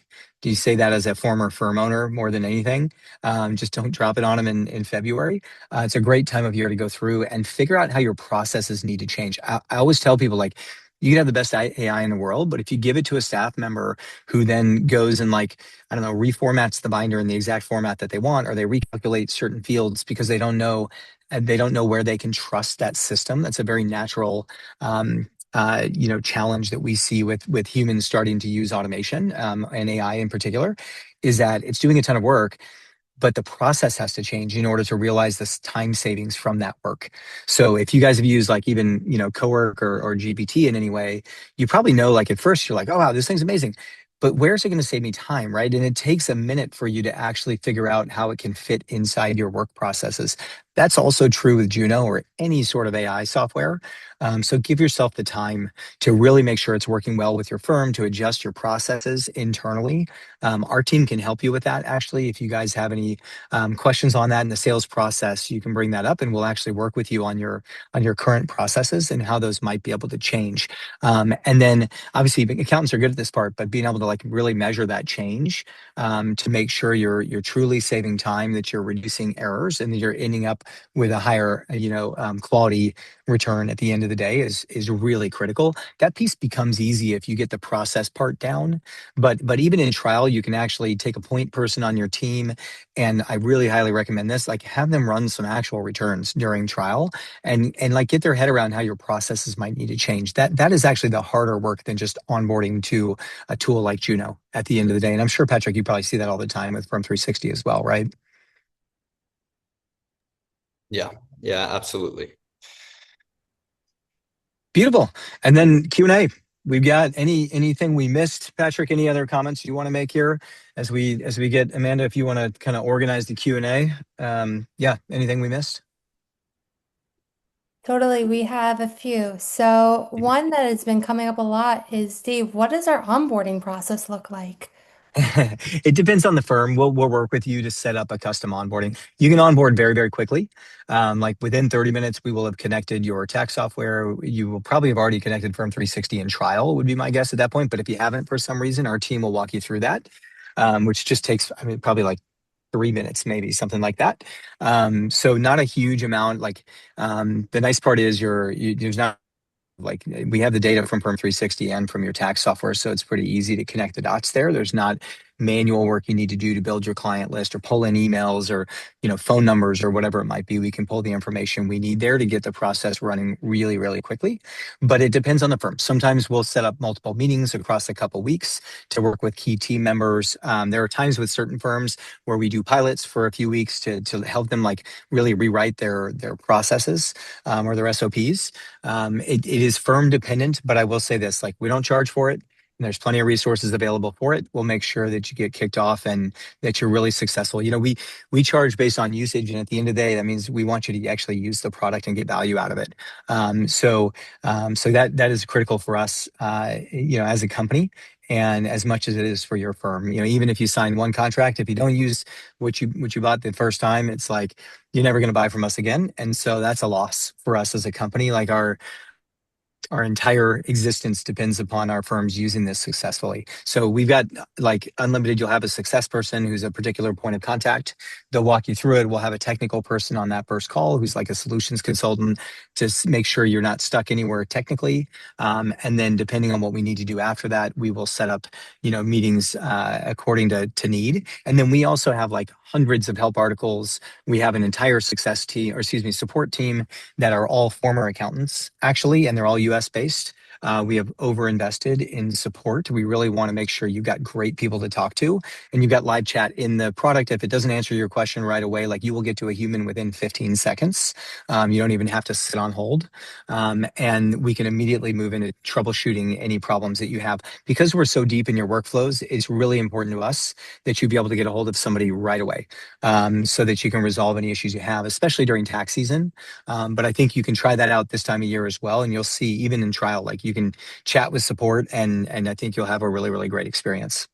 do you say that as a former firm owner more than anything? Just don't drop it on them in February. It's a great time of year to go through and figure out how your processes need to change. I always tell people, like, you can have the best AI in the world, but if you give it to a staff member who then goes and, like, I don't know, reformats the binder in the exact format that they want, or they recalculate certain fields because they don't know where they can trust that system. That's a very natural challenge that we see with humans starting to use automation, and AI in particular, is that it's doing a ton of work, but the process has to change in order to realize this time savings from that work. So if you guys have used, like, even, Cowork or GPT in any way, you probably know, like, at first you're like, oh wow, this thing's amazing. but where's it going to save me time, right? And it takes a minute for you to actually figure out how it can fit inside your work processes. That's also true with Juno or any sort of AI software. So give yourself the time to really make sure it's working well with your firm, to adjust your processes internally. Our team can help you with that. Actually, if you guys have any questions on that in the sales process, you can bring that up, and we'll actually work with you on your current processes and how those might be able to change. And then, obviously, accountants are good at this part, but being able to like really measure that change to make sure you're truly saving time, that you're reducing errors, and that you're ending up with a higher quality return at the end of the day is really critical. That piece becomes easy if you get the process part down. But even in trial, you can actually take a point person on your team, and I really highly recommend this. Like, have them run some actual returns during trial, and like get their head around how your processes might need to change. That is actually the harder work than just onboarding to a tool like Juno at the end of the day. And I'm sure, Patrick, you probably see that all the time with Firm360 as well, right? Yeah, yeah, absolutely. Beautiful. And then Q&A. We've got anything we missed, Patrick? Any other comments you want to make here as we get Amanda? If you want to kind of organize the Q&A, yeah. Anything we missed? Totally, we have a few. So one that has been coming up a lot is, Dave, what does our onboarding process look like? It depends on the firm. We'll work with you to set up a custom onboarding. You can onboard very, very quickly. Like within 30 minutes, we will have connected your tax software. You will probably have already connected Firm360 in trial, would be my guess at that point. But if you haven't for some reason, our team will walk you through that, which just takes, I mean, probably like 3 minutes, maybe something like that. So not a huge amount. Like the nice part is there's not like we have the data from Firm360 and from your tax software, so it's pretty easy to connect the dots there. There's not manual work you need to do to build your client list or pull in emails or phone numbers or whatever it might be. We can pull the information we need there to get the process running really, really quickly. But it depends on the firm. Sometimes we'll set up multiple meetings across a couple weeks to work with key team members. There are times with certain firms where we do pilots for a few weeks to help them like really rewrite their processes or their SOPs. It is firm dependent, but I will say this, like we don't charge for it. And there's plenty of resources available for it. We'll make sure that you get kicked off and that you're really successful. We charge based on usage, and at the end of the day, that means we want you to actually use the product and get value out of it. So that is critical for us, as a company, and as much as it is for your firm. Even if you sign one contract, if you don't use what you bought the first time, it's like you're never going to buy from us again, and so that's a loss for us as a company. Like our entire existence depends upon our firms using this successfully. So we've got like unlimited, you'll have a success person who's a particular point of contact. They'll walk you through it. We'll have a technical person on that first call who's like a solutions consultant to make sure you're not stuck anywhere technically. And then depending on what we need to do after that, we will set up, meetings according to need. And then we also have like hundreds of help articles. We have an entire support team that are all former accountants, actually, and they're all US based. We have over-invested in support. We really want to make sure you've got great people to talk to, and you've got live chat in the product. If it doesn't answer your question right away, like you will get to a human within 15 seconds. You don't even have to sit on hold. And we can immediately move into troubleshooting any problems that you have. Because we're so deep in your workflows, it's really important to us that you be able to get a hold of somebody right away, so that you can resolve any issues you have, especially during tax season. But I think you can try that out this time of year as well. And you'll see, even in trial, like you can chat with support, and I think you'll have a really, really great experience.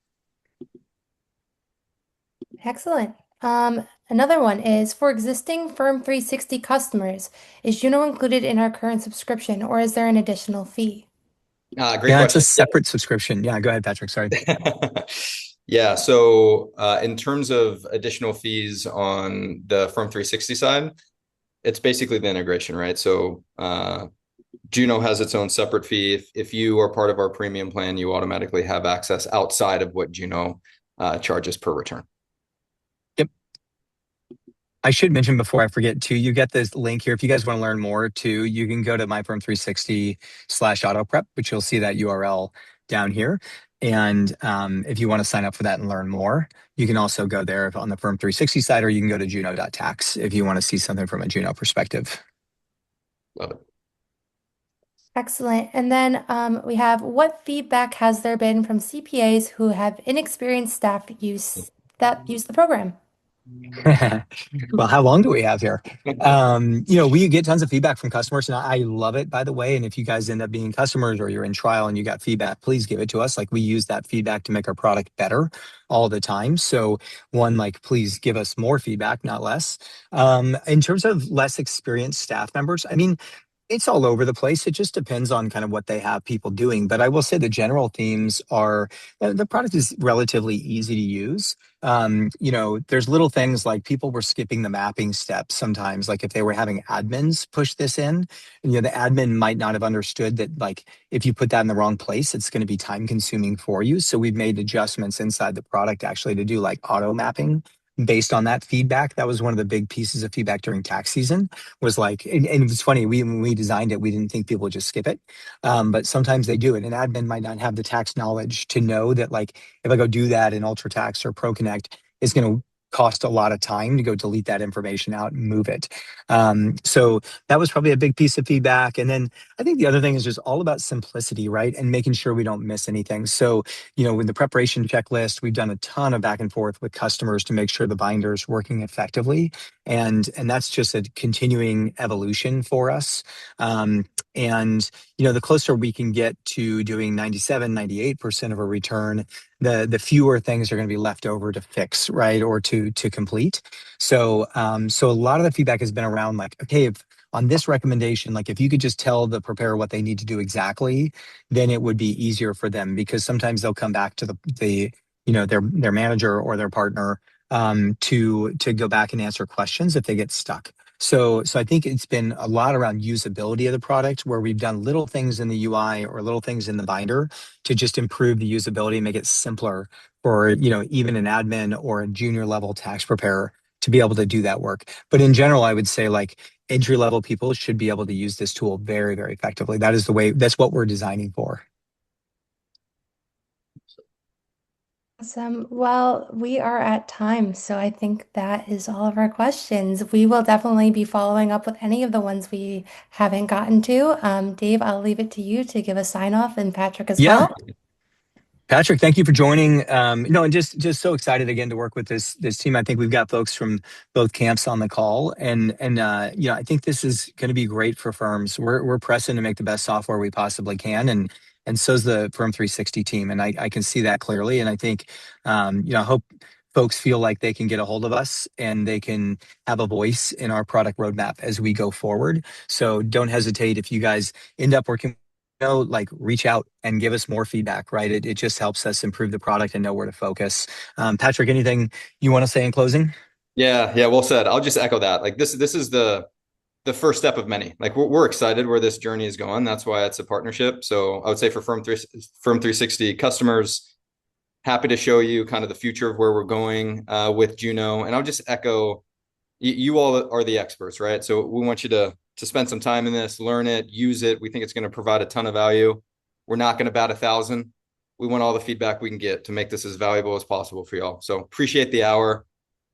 Excellent. Another one is for existing Firm360 customers, is Juno included in our current subscription, or is there an additional fee? Great Yeah, it's a question. separate subscription. Yeah, go ahead, Patrick. Sorry. Yeah. So in terms of additional fees on the Firm360 side, it's basically the integration, right? So Juno has its own separate fee. If you are part of our premium plan, you automatically have access outside of what Juno charges per return. Yep. I should mention before I forget too, you get this link here. If you guys want to learn more too, you can go to myfirm360/AutoPrep, which you'll see that URL down here. And if you want to sign up for that and learn more, you can also go there on the Firm360 side, or you can go to juno.tax if you want to see something from a Juno perspective. Love it. Excellent. And then we have what feedback has there been from CPAs who have inexperienced staff use the program? Well, how long do we have here? We get tons of feedback from customers, and I love it, by the way. And if you guys end up being customers or you're in trial and you got feedback, please give it to us. Like, we use that feedback to make our product better all the time. So one, like, please give us more feedback, not less. In terms of less experienced staff members, I mean, it's all over the place. It just depends on kind of what they have people doing. But I will say the general themes are the product is relatively easy to use. There's little things like people were skipping the mapping steps sometimes. Like if they were having admins push this in, the admin might not have understood that, like, if you put that in the wrong place, it's going to be time consuming for you. So we've made adjustments inside the product actually to do like auto mapping based on that feedback. That was one of the big pieces of feedback during tax season, was like, and it was funny, when we designed it, we didn't think people would just skip it. But sometimes they do it. An admin might not have the tax knowledge to know that, like, if I go do that in UltraTax or ProConnect, it's going to cost a lot of time to go delete that information out and move it. So that was probably a big piece of feedback. And then I think the other thing is just all about simplicity, right? And making sure we don't miss anything. So, with the preparation checklist, we've done a ton of back and forth with customers to make sure the binder is working effectively. And that's just a continuing evolution for us. And the closer we can get to doing 97, 98% of a return, the fewer things are going to be left over to fix, right? Or to complete. So a lot of the feedback has been around, like, okay, if on this recommendation, like, if you could just tell the preparer what they need to do exactly, then it would be easier for them, because sometimes they'll come back to their manager or their partner to go back and answer questions if they get stuck. So I think it's been a lot around usability of the product, where we've done little things in the UI or little things in the binder to just improve the usability, make it simpler for, even an admin or a junior level tax preparer to be able to do that work. But in general, I would say, like, entry level people should be able to use this tool very, very effectively. That's what we're designing for. Awesome. Well, we are at time, so I think that is all of our questions. We will definitely be following up with any of the ones we haven't gotten to. Dave, I'll leave it to you to give a sign off, and Patrick as Yeah. well. Patrick, thank you for joining. And just so excited again to work with this team. I think we've got folks from both camps on the call, and I think this is going to be great for firms. We're pressing to make the best software we possibly can, and so's the Firm360 team, and I can see that clearly. And I think I hope folks feel like they can get a hold of us and they can have a voice in our product roadmap as we go forward. So don't hesitate if you guys end up working, like, reach out and give us more feedback, right? It just helps us improve the product and know where to focus. Patrick, anything you want to say in closing? Yeah, well said. I'll just echo that. Like, this is the first step of many. Like, we're excited where this journey is going. That's why it's a partnership. So I would say for Firm360 customers, happy to show you kind of the future of where we're going with Juno. And I'll just echo, you all are the experts, right? So we want you to spend some time in this, learn it, use it. We think it's going to provide a ton of value. We're not going to bat 1,000. We want all the feedback we can get to make this as valuable as possible for y'all. So appreciate the hour.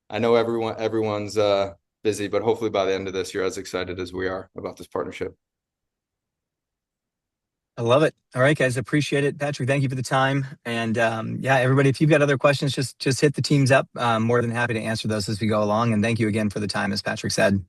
I know everyone's busy, but hopefully by the end of this, you're as excited as we are about this partnership. I love it. All right, guys, appreciate it. Patrick, thank you for the time. And everybody, if you've got other questions, just hit the teams up. More than happy to answer those as we go along. And thank you again for the time, as Patrick said.